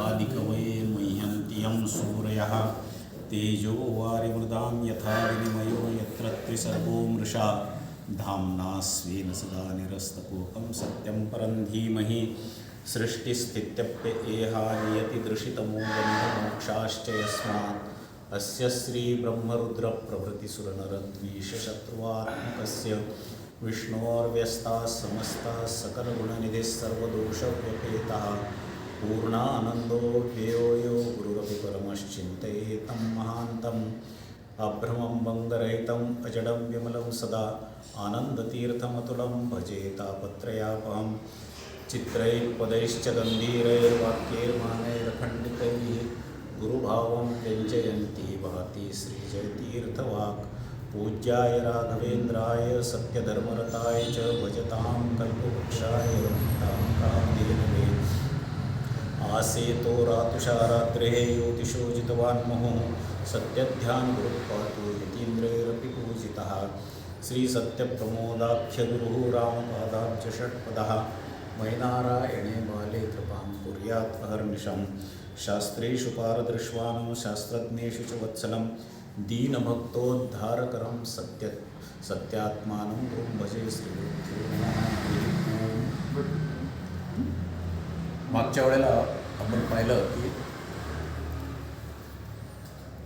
आदिकवये मुह्यन्ति यं सूरयः तेजो वारिमृदां यथा विनिमयो यत्र त्रिसर्गो मृषा धाम्ना स्वेन सदा निरस्तकोकं सत्यं परं धीमहि सृष्टिस्थित्यप्ययेहा नियतिदृशितमो बन्धमोक्षाश्च यस्मात् अस्य श्रीब्रह्मरुद्रप्रभृतिसुरनरद्वीषशत्रुवात्मकस्य विष्णोर्व्यस्ताः समस्ताः सकलगुणनिधिः सर्वदोषव्यपेतः पूर्णानन्दो व्ययो यो गुरुरपि परमश्चिन्तयेतं महान्तम् अभ्रमं भङ्गरहितम् अजडं विमलं सदा आनन्दतीर्थमतुलं भजे तापत्रयापहं चित्रैः पदैश्च गम्भीरैर्वाक्यैर्मानैरखण्डितैः गुरुभावं व्यञ्जयन्ती वहति श्रीजयतीर्थवाक् पूज्याय राघवेन्द्राय सत्यधर्मरताय च भजतां कल्पवृक्षाय रमतां कामधेनवे आसेतो रातुषारात्रेः ज्योतिषो जितवान्महो सत्यध्यानगुरुपातो यतीन्द्रैरपि पूजितः श्रीसत्यप्रमोदाख्यगुरुः रामपादाब्ज षट्पदः मैनारायणे बाले कृपां कुर्यात् अहर्निशम् शास्त्रेषु पारदृश्वानं शास्त्रज्ञेषु च वत्सलं दीनभक्तोद्धारकरं सत्यात्मानं गुरुं भजे श्रीगुरुभ्यो नमः। मागच्या वेळेला आपण पाहिलं की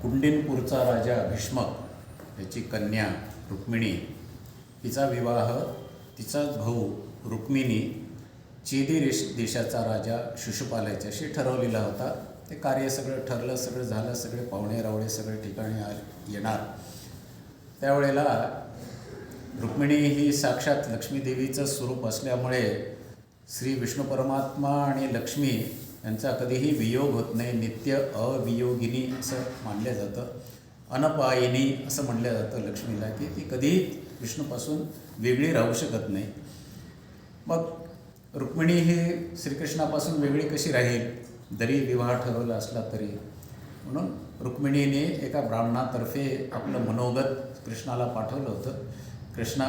कुंडिनपूरचा राजा भीष्मक याची कन्या रुक्मिणी हिचा विवाह तिचाच भाऊ रुक्मिणी चेदी देशाचा राजा शिशुपाल याच्याशी ठरवलेला होता. ते कार्य सगळं ठरलं, सगळं झालं, सगळे पाहुणे रावळे सगळे ठिकाणी येणार. त्यावेळेला रुक्मिणी ही साक्षात लक्ष्मीदेवीचं स्वरूप असल्यामुळे श्री विष्णू परमात्मा आणि लक्ष्मी यांचा कधीही वियोग होत नाही. नित्य अवियोगिनी असं मानलं जातं. अनपायिनी असं म्हटलं जातं लक्ष्मीला, की ती कधीही विष्णूपासून वेगळी राहू शकत नाही. मग रुक्मिणी ही श्रीकृष्णापासून वेगळी कशी राहील, जरी विवाह ठरवला असला तरी. म्हणून रुक्मिणीने एका ब्राह्मणातर्फे आपलं मनोगत कृष्णाला पाठवलं होतं. कृष्णा,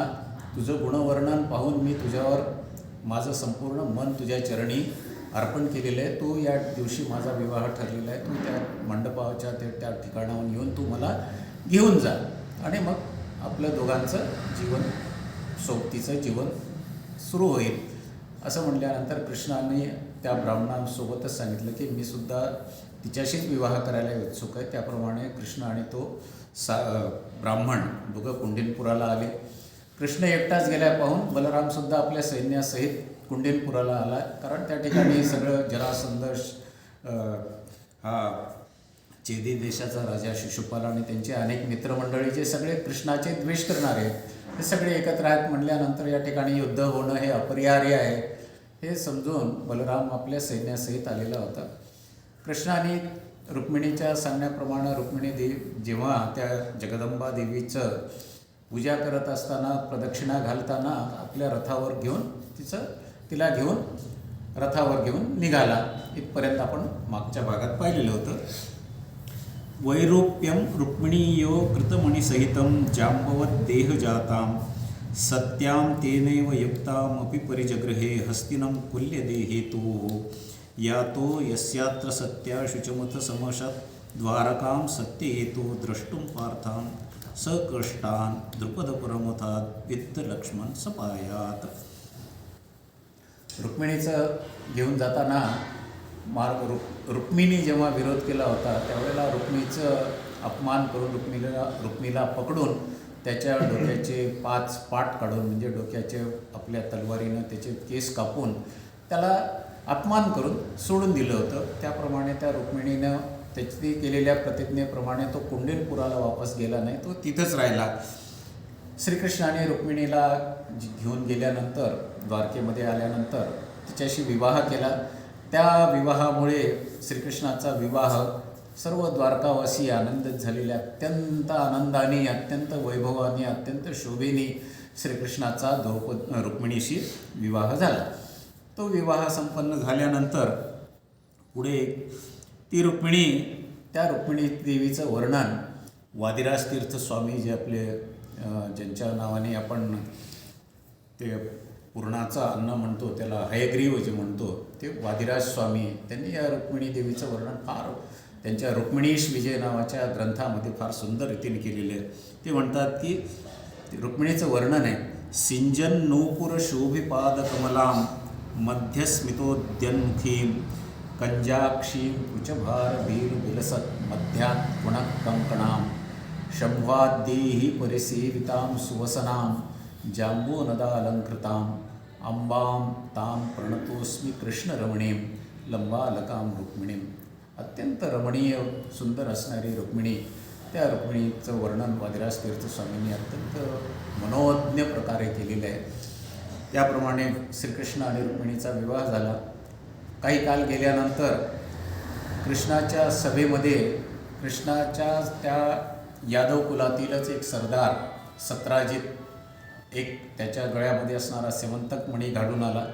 तुझं गुणवर्णन पाहून मी तुझ्यावर माझं संपूर्ण मन तुझ्या चरणी अर्पण केलेलं आहे. तू या दिवशी माझा विवाह ठरलेला आहे. तू त्या मंडपाच्या त्या ठिकाणाहून येऊन तू मला घेऊन जा आणि मग आपलं दोघांचं जीवन, सोबतीचं जीवन सुरू होईल. असं म्हटल्यानंतर कृष्णाने त्या ब्राह्मणांसोबतच सांगितलं की मी सुद्धा तिच्याशीच विवाह करायला उत्सुक आहे. त्याप्रमाणे कृष्ण आणि तो ब्राह्मण दोघं कुंडिनपुराला आले. कृष्ण एकटाच गेल्या पाहून बलरामसुद्धा आपल्या सैन्यासहित कुंडिनपुराला आला. कारण त्या ठिकाणी सगळं जरासंध हा चेदी देशाचा राजा शिशुपाल आणि त्यांचे अनेक मित्रमंडळी जे सगळे कृष्णाचे द्वेष करणारे आहेत, हे सगळे एकत्र आहेत. म्हटल्यानंतर या ठिकाणी युद्ध होणं हे अपरिहार्य आहे. हे समजून बलराम आपल्या सैन्यासहित आलेला होता. कृष्णाने रुक्मिणीच्या सांगण्याप्रमाणे रुक्मिणी जेव्हा त्या जगदंबा देवीचं पूजा करत असताना, प्रदक्षिणा घालताना आपल्या रथावर घेऊन तिला घेऊन रथावर घेऊन निघाला. इथपर्यंत आपण मागच्या भागात पाहिलेलं होतं. वैरूप्यं रुक्मिणीयो कृतमणिसहितं जाम्बवत् देहजातां सत्यां तेनैव युक्तामपि परिजगृहे हस्तिनं कुल्यदेहेतोः यातो यस्यात्र सत्या शुचमथ समशत् द्वारकां सत्यहेतो द्रष्टुं पार्थान् सकष्टान् द्रुपदपरमथात् वित्तलक्ष्मण सपायात. रुक्मिणीचं घेऊन जाताना रुक्मिणी जेव्हा विरोध केला होता त्यावेळेला रुक्मिणीचं अपमान करून रुक्मिणीला पकडून त्याच्या डोक्याचे 5 पाट काढून, म्हणजे डोक्याचे आपल्या तलवारीनं त्याचे केस कापून त्याला अपमान करून सोडून दिलं होतं. त्याप्रमाणे त्या रुक्मिणीनं त्याची केलेल्या प्रतिज्ञेप्रमाणे तो कुंडिनपुराला वापस गेला नाही, तो तिथंच राहिला. श्रीकृष्णाने रुक्मिणीला घेऊन गेल्यानंतर, द्वारकेमध्ये आल्यानंतर तिच्याशी विवाह केला. त्या विवाहामुळे श्रीकृष्णाचा विवाह सर्व द्वारकावासी आनंदित झालेले, अत्यंत आनंदाने, अत्यंत वैभवाने, अत्यंत शोभेने श्रीकृष्णाचा रुक्मिणीशी विवाह झाला. तो विवाह संपन्न झाल्यानंतर पुढे ती रुक्मिणी, त्या रुक्मिणी देवीचं वर्णन वादिराज तीर्थ स्वामी जे आपले ज्यांच्या नावाने आपण ते पूर्णाचं अन्न म्हणतो त्याला हयग्रीव जे म्हणतो ते वादिराज स्वामी त्यांनी या रुक्मिणी देवीचं वर्णन फार त्यांच्या रुक्मिणीश विजय नावाच्या ग्रंथामध्ये फार सुंदर रीतीने केलेले आहे. ते म्हणतात की रुक्मिणीचं वर्णन आहे, सिंजन नूपुर शोभिपाद कमलां मध्यस्मितोद्यन्मुखीं कंजाक्षीं कुचभार वीर विलसत मध्यात् पुनः कंकणां शंभाद्यैः परिसेवितां सुवसनां जाम्बूनदालंकृतां अंबां तां प्रणतोस्मि कृष्णरमणीं लंबालकां रुक्मिणीं. अत्यंत रमणीय सुंदर असणारी रुक्मिणी, त्या रुक्मिणीचं वर्णन वादिराज तीर्थ स्वामींनी अत्यंत मनोज्ञ प्रकारे केलेलं आहे. त्याप्रमाणे श्रीकृष्ण आणि रुक्मिणीचा विवाह झाला. काही काल गेल्यानंतर कृष्णाच्या सभेमध्ये कृष्णाच्या त्या यादव कुलातीलच एक सरदार सत्राजित एक त्याच्या गळ्यामध्ये असणारा सेमंतक मणी घालून आला.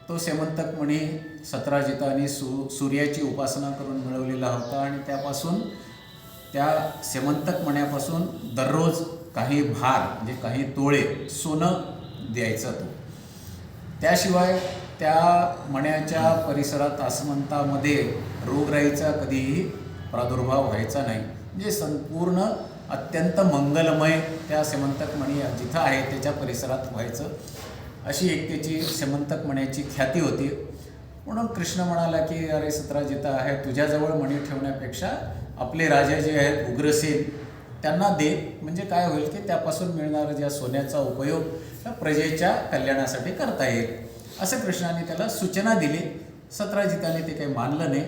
तो सेमंतक मणी सत्राजिताने सूर्याची उपासना करून मिळवलेला होता आणि त्यापासून त्या सेमंतक मण्यापासून दररोज काही भार म्हणजे काही तोळे सोनं द्यायचा तो. त्याशिवाय त्या मण्याच्या परिसरात आसमंतामध्ये रोगराईचा कधीही प्रादुर्भाव व्हायचा नाही. म्हणजे संपूर्ण अत्यंत मंगलमय त्या सेमंतक मणी जिथं आहे त्याच्या परिसरात व्हायचं, अशी एक त्याची सेमंतक मण्याची ख्याती होती. म्हणून कृष्ण म्हणाला की अरे सत्राजिता आहे, तुझ्याजवळ मणी ठेवण्यापेक्षा आपले राजा जे आहेत उग्रसेन त्यांना दे, म्हणजे काय होईल की त्यापासून मिळणारा ज्या सोन्याचा उपयोग त्या प्रजेच्या कल्याणासाठी करता येईल, असं कृष्णाने त्याला सूचना दिली. सत्राजिताने ते काही मानलं नाही.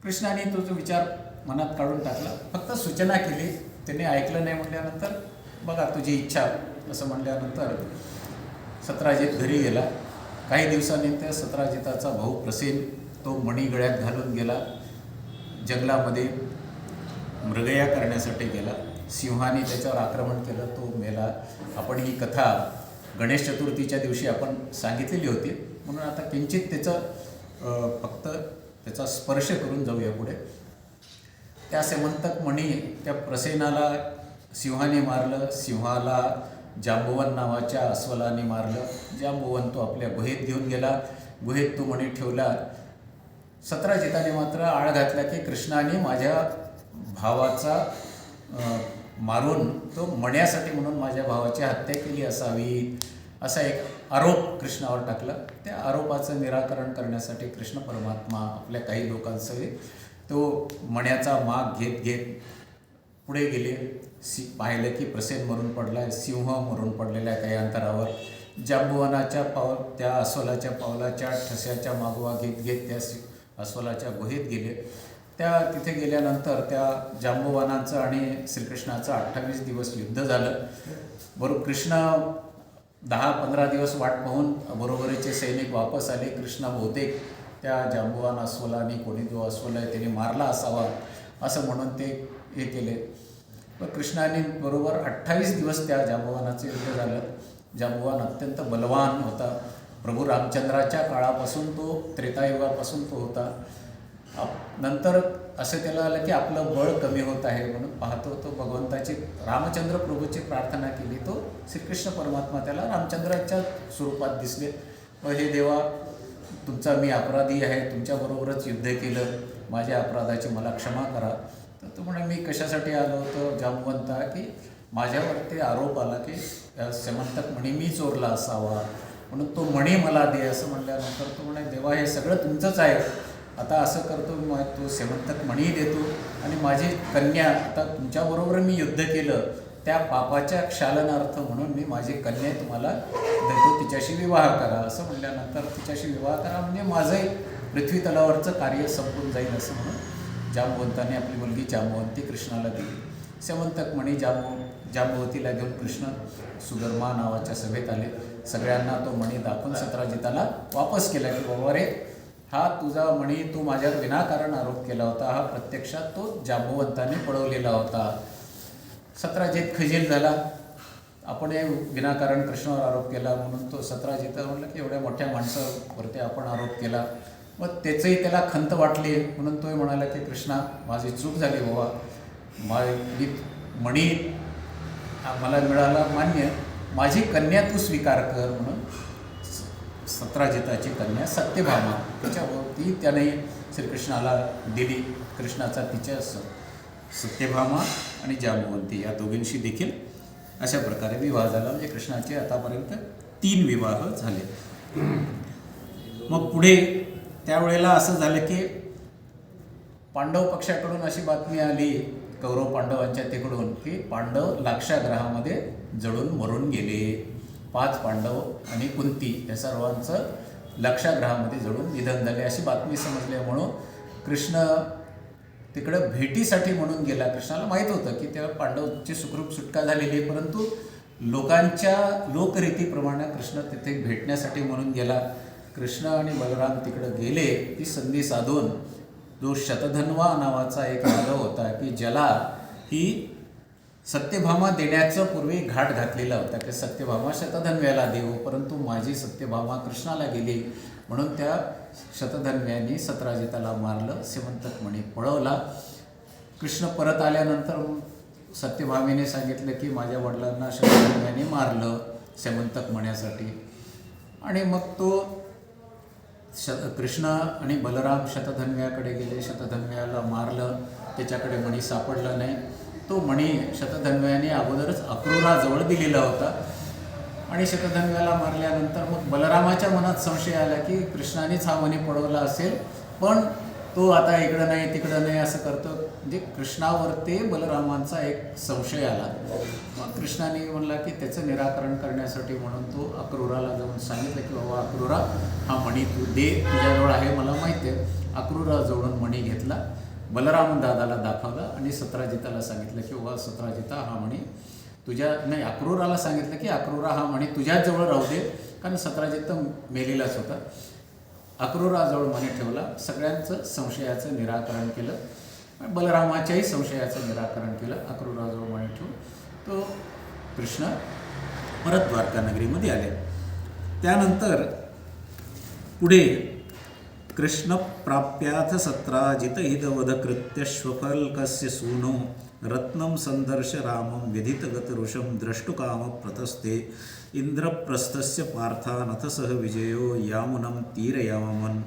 कृष्णाने तो जो विचार मनात काढून टाकला, फक्त सूचना केली, त्याने ऐकलं नाही. म्हटल्यानंतर बघा तुझी इच्छा असं म्हणल्यानंतर सत्राजित घरी गेला. काही दिवसांनी त्या सत्राजिताचा भाऊ प्रसेन तो मणी गळ्यात घालून गेला. जंगलामध्ये मृगया करण्यासाठी गेला. सिंहाने त्याच्यावर आक्रमण केलं, तो मेला. आपण ही कथा गणेश चतुर्थीच्या दिवशी आपण सांगितलेली होती, म्हणून आता किंचित त्याचं फक्त त्याचा स्पर्श करून जाऊया पुढे. त्या सेमंतक मणी त्या प्रसेनाला सिंहाने मारलं. सिंहाला जांबुवन नावाच्या अस्वलाने मारलं. जांबुवन तो आपल्या गुहेत घेऊन गेला. गुहेत तो मणी ठेवला. सत्राजिताने मात्र आळ घातला की कृष्णाने माझ्या भावाचा मारून तो मण्यासाठी म्हणून माझ्या भावाची हत्या केली असावी, असा एक आरोप कृष्णावर टाकला. त्या आरोपाचं निराकरण करण्यासाठी कृष्ण परमात्मा आपल्या काही लोकांसह तो मण्याचा माग घेत घेत पुढे गेले. पाहिलं की प्रसेन मरून पडला आहे, सिंह मरून पडलेला आहे काही अंतरावर. जांबुवनाच्या त्या अस्वलाच्या पावलाच्या ठस्याच्या मागोवा घेत घेत त्या अस्वलाच्या गुहेत गेले. त्या तिथे गेल्यानंतर त्या जांबुवानाचं आणि श्रीकृष्णाचं 28 दिवस युद्ध झालं. बरोबर कृष्ण 10-15 दिवस वाट पाहून बरोबरीचे सैनिक वापस आले. कृष्ण बहुतेक त्या जांबुवान अस्वलाने कोणी जो अस्वल आहे त्याने मारला असावा असं म्हणून ते हे केले. पण कृष्णाने बरोबर 28 दिवस त्या जांबुवानाचं युद्ध झालं. जांबुवान अत्यंत बलवान होता. प्रभू रामचंद्राच्या काळापासून तो त्रेतायुगापासून तो होता. नंतर असं त्याला आलं की आपलं बळ कमी होत आहे म्हणून पाहतो तो भगवंताची रामचंद्र प्रभूची प्रार्थना केली. तो श्रीकृष्ण परमात्मा त्याला रामचंद्राच्या स्वरूपात दिसले. व हे देवा, तुमचा मी अपराधी आहे, तुमच्याबरोबरच युद्ध केलं, माझ्या अपराधाची मला क्षमा करा. तर तो म्हणे मी कशासाठी आलो होतो जांबुवंता, की माझ्यावरती आरोप आला की सेमंतक मणी मी चोरला असावा, म्हणून तो मणी मला दे असं म्हटल्यानंतर तो म्हणे देवा हे सगळं तुमचंच आहे, आता असं करतो मी तो सेमंतक मणी देतो आणि माझी कन्या, आता तुमच्याबरोबर मी युद्ध केलं त्या पापाच्या क्षालनार्थ म्हणून मी माझी कन्या तुम्हाला देतो, तिच्याशी विवाह करा. असं म्हटल्यानंतर तिच्याशी विवाह करा म्हणजे माझंही पृथ्वी तलावरचं कार्य संपून जाईल असं म्हणून जांबुवंताने आपली मुलगी जांबुवंती कृष्णाला दिली. सेमंतक मणी जांबुवतीला घेऊन कृष्ण सुधर्मा नावाच्या सभेत आले. सगळ्यांना तो मणी दाखवून सत्राजिताला वापस केला की बाबा रे, हा तुझा मणी तू माझ्यावर विनाकारण आरोप केला होता, हा प्रत्यक्षात तो जांबुवंताने पळवलेला होता. सत्राजित खजील झाला. आपण हे विनाकारण कृष्णावर आरोप केला म्हणून तो सत्राजित म्हणलं की एवढ्या मोठ्या माणसावरती आपण आरोप केला. मग त्याचंही त्याला खंत वाटली म्हणून तोही म्हणाला की कृष्णा माझी चूक झाली बाबा, मणी मला मिळाला मान्य, माझी कन्या तू स्वीकार कर म्हणून सत्राजिताची कन्या सत्यभामा ती त्याने श्रीकृष्णाला दिली. कृष्णाचा तिच्या सत्यभामा आणि जांबवंती या दोघींशी देखील अशा प्रकारे विवाह झाला. म्हणजे कृष्णाचे आतापर्यंत 3 विवाह झाले. मग पुढे त्यावेळेला असं झालं की पांडव पक्षाकडून अशी बातमी आली कौरव पांडवांच्या तिकडून की पांडव लाक्षागृहामध्ये जळून मरून गेले. 5 पांडव आणि कुंती या सर्वांचं लाक्षागृहामध्ये जळून निधन झाले अशी बातमी समजल्यामुळं कृष्ण तिकडं भेटीसाठी म्हणून गेला. कृष्णाला माहीत होतं की त्या पांडवची सुखरूप सुटका झालेली आहे, परंतु लोकांच्या लोकरीतीप्रमाणे कृष्ण तिथे भेटण्यासाठी म्हणून गेला. कृष्ण आणि बलराम तिकडं गेले. ती संधी साधून जो शतधन्वा नावाचा एक यादव होता की ज्याला ही सत्यभामा देण्याचं पूर्वी घाट घातलेला होता की सत्यभामा शतधन्व्याला देऊ, परंतु माझी सत्यभामा कृष्णाला गेली म्हणून त्या शतधन्व्यांनी सत्राजिताला मारलं. सेवंतक मणी पळवला. कृष्ण परत आल्यानंतर सत्यभामेने सांगितलं की माझ्या वडिलांना शतधन्व्याने मारलं सेवंतक मण्यासाठी. आणि मग तो कृष्ण आणि बलराम शतधन्व्याकडे गेले. शतधन्व्याला मारलं. त्याच्याकडे मणी सापडला नाही. तो मणी शतधन्व्याने अगोदरच अक्रूराजवळ दिलेला होता. आणि शतधन्व्याला मारल्यानंतर मग बलरामाच्या मनात संशय आला की कृष्णानेच हा मणी पळवला असेल, पण तो आता इकडं नाही तिकडं नाही असं करतो. म्हणजे कृष्णावर ते बलरामांचा एक संशय आला. मग कृष्णाने म्हणला की त्याचं निराकरण करण्यासाठी म्हणून तो अक्रूराला जाऊन सांगितलं की बाबा अक्रूरा हा मणी तू दे, तुझ्याजवळ आहे मला माहिती आहे. अक्रूराजवळून मणी घेतला. बलराम दादाला दाखवला आणि सत्राजिताला सांगितलं की बाबा सत्राजिता हा मणी अक्रूराला सांगितलं की अक्रूरा हा मणी तुझ्याच जवळ राहू दे, कारण सत्राजित मेलेलाच होता. अक्रूराजवळ मणी ठेवला. सगळ्यांचं संशयाचं निराकरण केलं. बलरामाच्याही संशयाचं निराकरण केलं. अक्रूराजवळ मणी ठेवून तो कृष्ण परत द्वारका नगरीमध्ये आले. त्यानंतर पुढे कृष्ण प्राप्याथ सत्राजित हितवधकृत्य श्वफल्कस्य सूनो रत्नं संदर्श रामं विधितगत ऋषं द्रष्टुकाम प्रतस्ते इंद्रप्रस्थस्य पार्थानथ सह विजयो यामुनं तीरयामन्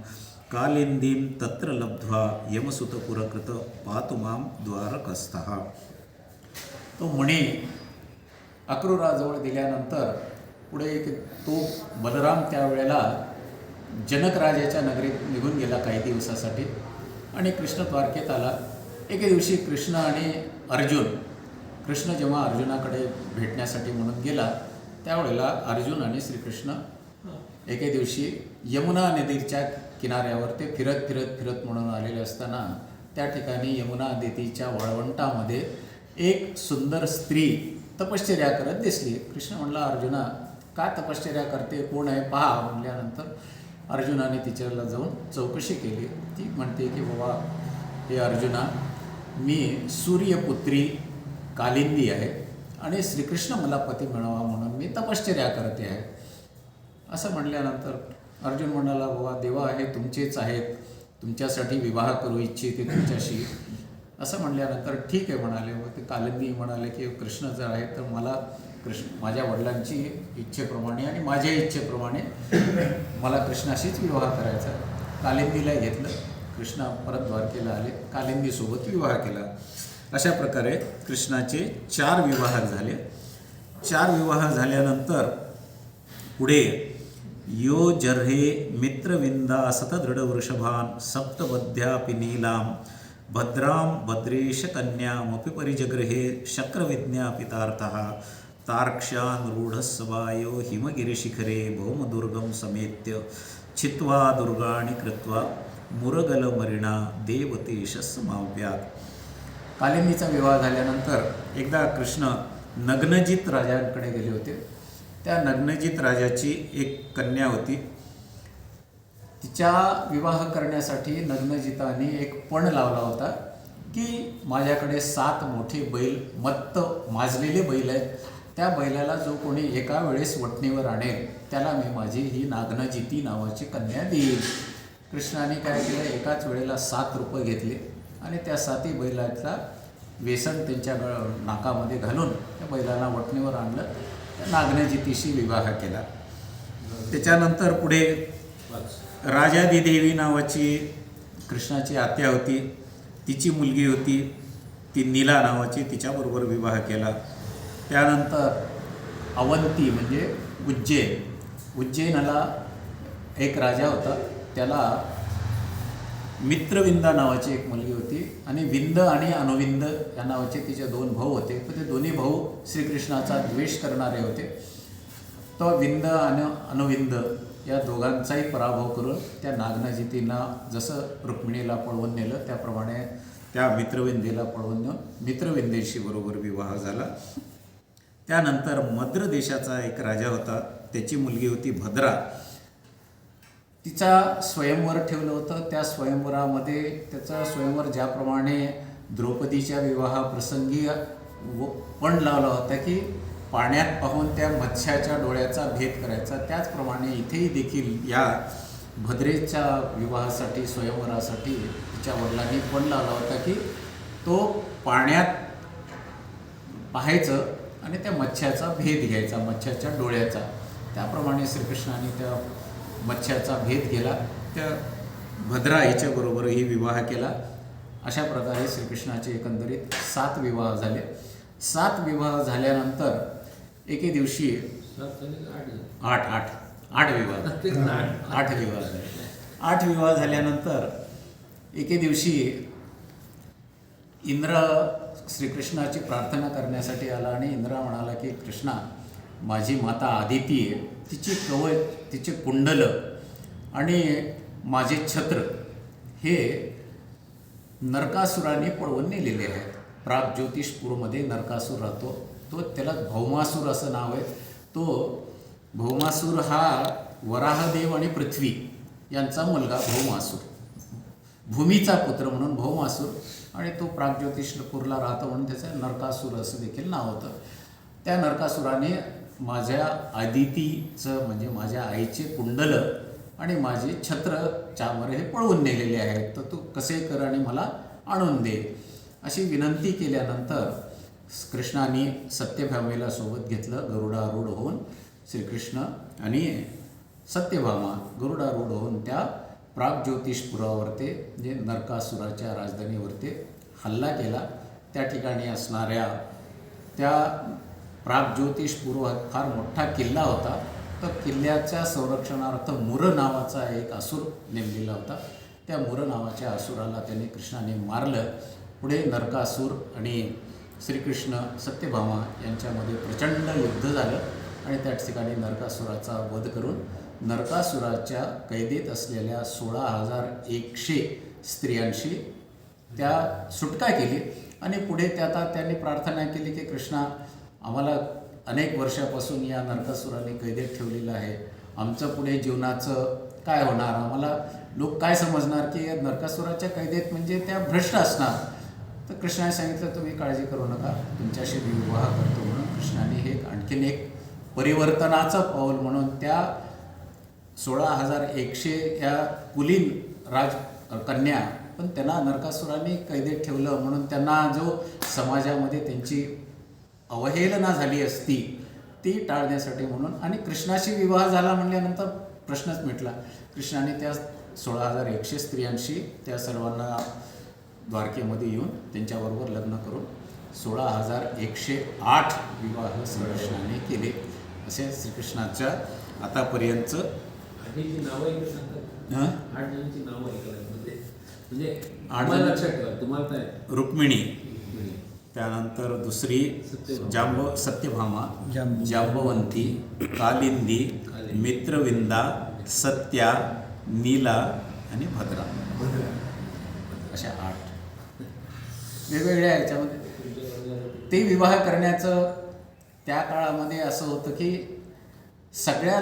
कालिंदीं तत्र लब्ध्वा यमसुतपुरकृत पातु मां द्वारकस्थः. तो मणी अक्रूराजवळ दिल्यानंतर पुढे तो बलराम त्यावेळेला जनक राजाच्या नगरीत निघून गेला काही दिवसासाठी आणि कृष्ण द्वारकेत आला. एके दिवशी कृष्ण आणि कृष्ण जेव्हा अर्जुनाकडे भेटण्यासाठी म्हणून गेला त्यावेळेला अर्जुन आणि श्रीकृष्ण एके दिवशी यमुना नदीच्या किनाऱ्यावर ते फिरत म्हणून आलेले असताना त्या ठिकाणी यमुना नदीच्या वाळवंटामध्ये एक सुंदर स्त्री तपश्चर्या करत दिसली. कृष्ण म्हणला अर्जुना का तपश्चर्या करते, कोण आहे पहा. म्हणल्यानंतर अर्जुनाने तिच्याला जाऊन चौकशी केली. ती म्हणते की बाबा हे अर्जुना, मी सूर्यपुत्री कालिंदी आहे आणि श्रीकृष्ण मला पती मिळावा म्हणून मी तपश्चर्या करते आहे. असं म्हणल्यानंतर अर्जुन म्हणाला बाबा देवा आहे तुमचेच आहेत, तुमच्यासाठी विवाह करू इच्छिते तुमच्याशी. असं म्हणल्यानंतर ठीक आहे म्हणाले. मग ते कालिंदी म्हणाले की कृष्ण जर आहे तर मला माझ्या वडिलांची इच्छेप्रमाणे आणि माझ्या इच्छेप्रमाणे मला कृष्णाशीच विवाह करायचा. कालिंदीला घेतलं. कृष्ण परत द्वारकेला आले. कालिंदीसोबत विवाह केला. अशा प्रकारे कृष्णाचे 4 विवाह झाले. 4 विवाह झाल्यानंतर पुढे यो जर्हे मित्रविंदा सतदृढवृषभान सप्तबध्यापि नीलाम भद्राम भद्रेश कन्यामपि परिजगृहे शक्रविज्ञापितार्थः तार्क्ष्यान् रूढस्सवायो हिमगिरिशिखरे भौमदुर्गं समेत्य छित्त्वा दुर्गाणि कृत्वा मुरगलमरिणा देवतेशस्समाव्यात्. कालिंदीचा विवाह झाल्यानंतर एकदा कृष्ण नग्नजित राजांकडे गेले होते. त्या नग्नजित राजाची एक कन्या होती. तिच्या विवाह करण्यासाठी नग्नजिताने एक पण लावला होता की माझ्याकडे 7 मोठे बैल मत्त माजलेले बैल आहेत. त्या बैलाला जो कोणी एका वेळेस वटणीवर आणेल त्याला मी माझी ही नागनजिती नावाची कन्या देईल. कृष्णाने काय केलं, एकाच वेळेला 7 रूपं घेतले आणि त्या 7ही बैलाचा व्यसन त्यांच्या नाकामध्ये घालून त्या बैलाला वटणीवर आणलं. त्या नागनजितीशी विवाह केला. त्याच्यानंतर पुढे राजादिदेवी नावाची कृष्णाची आत्या होती, तिची मुलगी होती, ती नीला नावाची, तिच्याबरोबर विवाह केला. त्यानंतर अवंती म्हणजे उज्जैनाला एक राजा होता, त्याला मित्रविंदा नावाची एक मुलगी होती आणि विंद आणि अनुविंद या नावाचे तिचे 2 भाऊ होते. पण ते दोन्ही भाऊ श्रीकृष्णाचा द्वेष करणारे होते. तो विंद आणि अनुविंद या दोघांचाही पराभव करून त्या नागनाजितींना जसं रुक्मिणीला पळवून नेलं त्याप्रमाणे त्या मित्रविंदेला पळवून नेऊन मित्रविंदेशी बरोबर विवाह झाला. त्यानंतर मद्र देशाचा एक राजा होता, त्याची मुलगी होती भद्रा. तिचा स्वयंवर ठेवलं होतं. त्या स्वयंवरामध्ये त्याचा स्वयंवर ज्याप्रमाणे द्रौपदीच्या विवाहाप्रसंगी पण लावला होता की पाण्यात पाहून त्या मत्स्याच्या डोळ्याचा भेद करायचा, त्याचप्रमाणे इथेही देखील या भद्रेच्या विवाहासाठी स्वयंवरासाठी तिच्या वडिलांनी पण लावला होता की तो पाण्यात पाहायचं आणि त्या मत्स्याचा भेद घ्यायचा, मत्स्याच्या डोळ्याचा. त्याप्रमाणे श्रीकृष्णाने त्या मत्स्याचा भेद केला. त्या भद्रा हिच्याबरोबरही विवाह केला. अशा प्रकारे श्रीकृष्णाचे एकंदरीत 7 विवाह झाले. 7 विवाह झाल्यानंतर एके दिवशी 8 विवाह झाले. 8 विवाह झाल्यानंतर एके दिवशी इंद्र श्रीकृष्णाची प्रार्थना करण्यासाठी आला आणि इंद्रा म्हणाला की कृष्णा, माझी माता आदिती आहे, तिची कवच, तिचे कुंडल आणि माझे छत्र हे नरकासुराने पळवून नेलेले आहेत. प्रागज्योतिषपूरमध्ये नरकासूर राहतो, तो त्याला भौमासूर असं नाव आहे. तो भौमासूर हा वराहदेव आणि पृथ्वी यांचा मुलगा भौमासूर, भूमीचा पुत्र म्हणून भौमासूर, आणि तो प्रागज्योतिषपूरला राहतो म्हणून त्याचं नरकासूर असं देखील नाव होतं. त्या नरकासुराने माझ्या आदितीचं म्हणजे माझ्या आईचे कुंडल आणि माझे छत्र चामर हे पळवून नेलेले आहेत, तर तू कसे कर आणि मला आणून दे अशी विनंती केल्यानंतर कृष्णाने सत्यभामेला सोबत घेतलं. गरुडारूढ होऊन श्रीकृष्ण आणि सत्यभामा गरुडारूढ होऊन त्या प्रागज्योतिषपुरावरती म्हणजे नरकासुराच्या राजधानीवरती हल्ला केला. त्या ठिकाणी असणाऱ्या त्या प्रागज्योतिषपूर्व फार मोठा किल्ला होता. तर किल्ल्याच्या संरक्षणार्थ मुर नावाचा एक असुर नेमलेला होता. त्या मुर नावाच्या असुराला त्यांनी कृष्णाने मारलं. पुढे नरकासूर आणि श्रीकृष्ण सत्यभामा यांच्यामध्ये प्रचंड युद्ध झालं आणि त्याच ठिकाणी नरकासुराचा वध करून नरकासुराच्या कैदेत असलेल्या 16,100 स्त्रियांशी त्या सुटका केली. आणि पुढे त्यांनी प्रार्थना केली की कृष्णा, आम्हाला अनेक वर्षापासून या नरकासुराने कैदेत ठेवलेलं आहे, आमचं पुढे जीवनाचं काय होणार, आम्हाला लोक काय समजणार की नरकासुराच्या कैदेत म्हणजे त्या भ्रष्ट असणार. तर कृष्णाने सांगितलं तुम्ही काळजी करू नका, तुमच्याशी विवाह करतो. म्हणून कृष्णाने हे आणखीन एक परिवर्तनाचं पाऊल म्हणून त्या 16,100 या कुलीन राजकन्या पण त्यांना नरकासुराने कैदेत ठेवलं म्हणून त्यांना जो समाजामध्ये त्यांची अवहेलना झाली असती ती टाळण्यासाठी म्हणून आणि कृष्णाशी विवाह झाला म्हणल्यानंतर प्रश्नच मिटला. कृष्णाने त्या 16,100 स्त्रियांशी त्या सर्वांना द्वारकेमध्ये येऊन त्यांच्याबरोबर लग्न करून 16,108 विवाह श्रीकृष्णाने केले. असे श्रीकृष्णाच्या आतापर्यंतचं रुक्मिणी, त्यानंतर दुसरी सत्यभामा, जांबवंती, कालिंदी, मित्रविंदा, सत्या, नीला आणि भद्रा, अशा 8 वेगवेगळ्या ह्याच्यामध्ये ते विवाह करण्याचं त्या काळामध्ये असं होतं की सगळ्या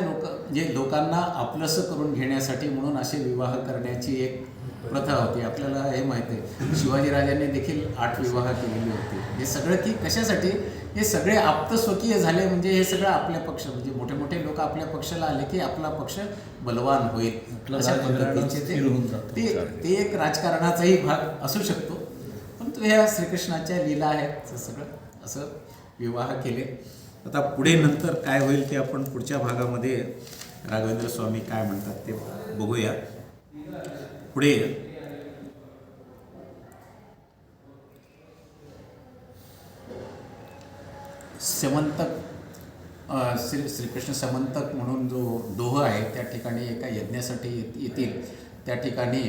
लोकांना आपलंसं करून घेण्यासाठी म्हणून असे विवाह करण्याची एक प्रथा होती. आपल्याला हे माहिती आहे शिवाजीराजांनी देखील 8 विवाह केलेले होते. हे सगळं की कशासाठी, हे सगळे आप्तस्वकीय झाले म्हणजे हे सगळं आपल्या पक्ष म्हणजे मोठे मोठे लोक आपल्या पक्षाला आले की आपला पक्ष बलवान होईल अशा पद्धतीचे ते एक राजकारणाचाही भाग असू शकतो. परंतु ह्या श्रीकृष्णाच्या लीला आहेत, सगळं असं विवाह केले. आता पुढे नंतर काय होईल ते आपण पुढच्या भागामध्ये राघवेंद्र स्वामी काय म्हणतात ते बघूया. पुढे समंतक श्रीकृष्ण समंतक म्हणून जो डोह आहे त्या ठिकाणी एका यज्ञासाठी येतील. त्या ठिकाणी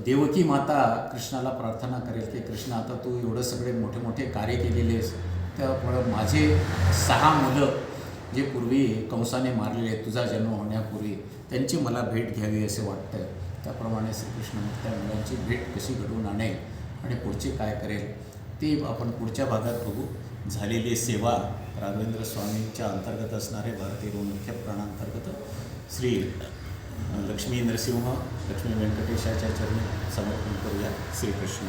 देवकी माता कृष्णाला प्रार्थना करेल की कृष्ण, आता तू एवढं सगळे मोठे मोठे कार्य केलेलेस, त्यामुळं माझे 6 मुलं जे पूर्वी कंसाने मारलेले तुझा जन्म होण्यापूर्वी, त्यांची मला भेट घ्यावी असे वाटतं. त्याप्रमाणे श्रीकृष्ण मग त्या मुलांची भेट कशी घडवून आणेल आणि पुढचे काय करेल ते आपण पुढच्या भागात बघू. झालेली सेवा राघवेंद्र स्वामींच्या अंतर्गत असणारे भारतीय मुख्य प्राणांतर्गत श्री लक्ष्मी नरसिंह लक्ष्मी व्यंकटेशाच्या चरणी समर्पण करूया. श्रीकृष्ण.